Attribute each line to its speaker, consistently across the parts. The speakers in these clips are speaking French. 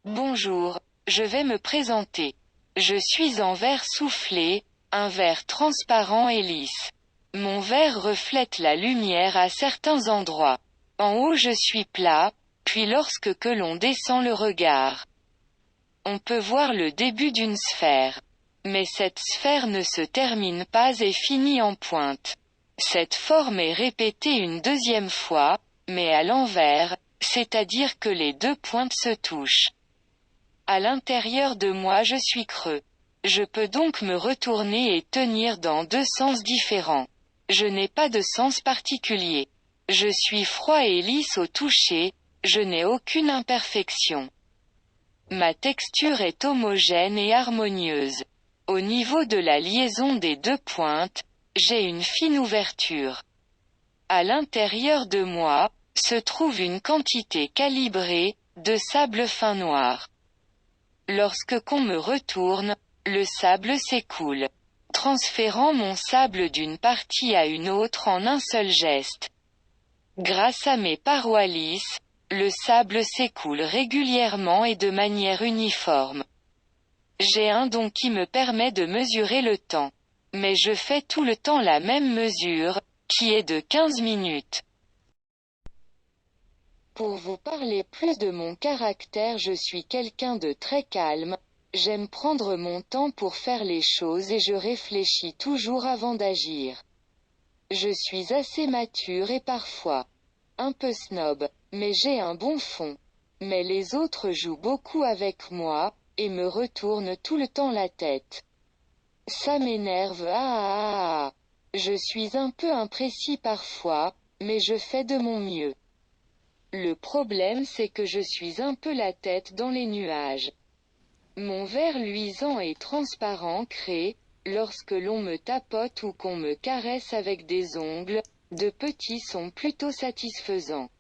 Speaker 1: Bonjour, je vais me présenter. Je suis en verre soufflé, un verre transparent et lisse. Mon verre reflète la lumière à certains endroits. En haut je suis plat, puis lorsque que l'on descend le regard, on peut voir le début d'une sphère. Mais cette sphère ne se termine pas et finit en pointe. Cette forme est répétée une deuxième fois, mais à l'envers, c'est-à-dire que les deux pointes se touchent. À l'intérieur de moi je suis creux. Je peux donc me retourner et tenir dans deux sens différents. Je n'ai pas de sens particulier. Je suis froid et lisse au toucher, je n'ai aucune imperfection. Ma texture est homogène et harmonieuse. Au niveau de la liaison des deux pointes, j'ai une fine ouverture. À l'intérieur de moi, se trouve une quantité calibrée, de sable fin noir. Lorsque qu'on me retourne, le sable s'écoule, transférant mon sable d'une partie à une autre en un seul geste. Grâce à mes parois lisses, le sable s'écoule régulièrement et de manière uniforme. J'ai un don qui me permet de mesurer le temps. Mais je fais tout le temps la même mesure, qui est de 15 minutes. Pour vous parler plus de mon caractère, je suis quelqu'un de très calme, j'aime prendre mon temps pour faire les choses et je réfléchis toujours avant d'agir. Je suis assez mature et parfois un peu snob, mais j'ai un bon fond. Mais les autres jouent beaucoup avec moi, et me retournent tout le temps la tête. Ça m'énerve, ah. Je suis un peu imprécis parfois, mais je fais de mon mieux. Le problème c'est que je suis un peu la tête dans les nuages. Mon verre luisant et transparent crée, lorsque l'on me tapote ou qu'on me caresse avec des ongles, de petits sons plutôt satisfaisants.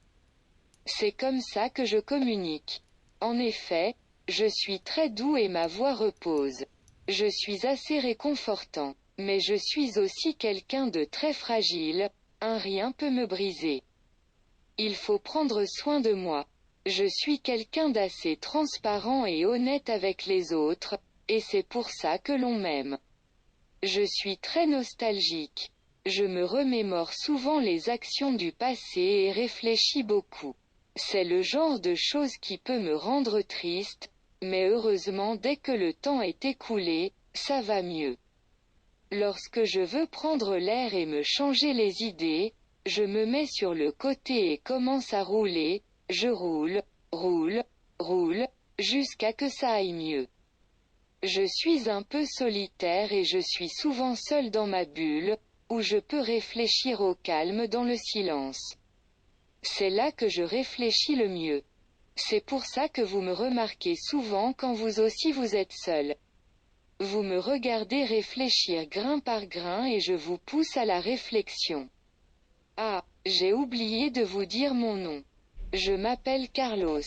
Speaker 1: C'est comme ça que je communique. En effet, je suis très doux et ma voix repose. Je suis assez réconfortant, mais je suis aussi quelqu'un de très fragile, un rien peut me briser. Il faut prendre soin de moi. Je suis quelqu'un d'assez transparent et honnête avec les autres, et c'est pour ça que l'on m'aime. Je suis très nostalgique. Je me remémore souvent les actions du passé et réfléchis beaucoup. C'est le genre de chose qui peut me rendre triste, mais heureusement dès que le temps est écoulé, ça va mieux. Lorsque je veux prendre l'air et me changer les idées, je me mets sur le côté et commence à rouler, je roule, roule, roule, jusqu'à que ça aille mieux. Je suis un peu solitaire et je suis souvent seul dans ma bulle, où je peux réfléchir au calme dans le silence. C'est là que je réfléchis le mieux. C'est pour ça que vous me remarquez souvent quand vous aussi vous êtes seul. Vous me regardez réfléchir grain par grain et je vous pousse à la réflexion. Ah, j'ai oublié de vous dire mon nom. Je m'appelle Carlos.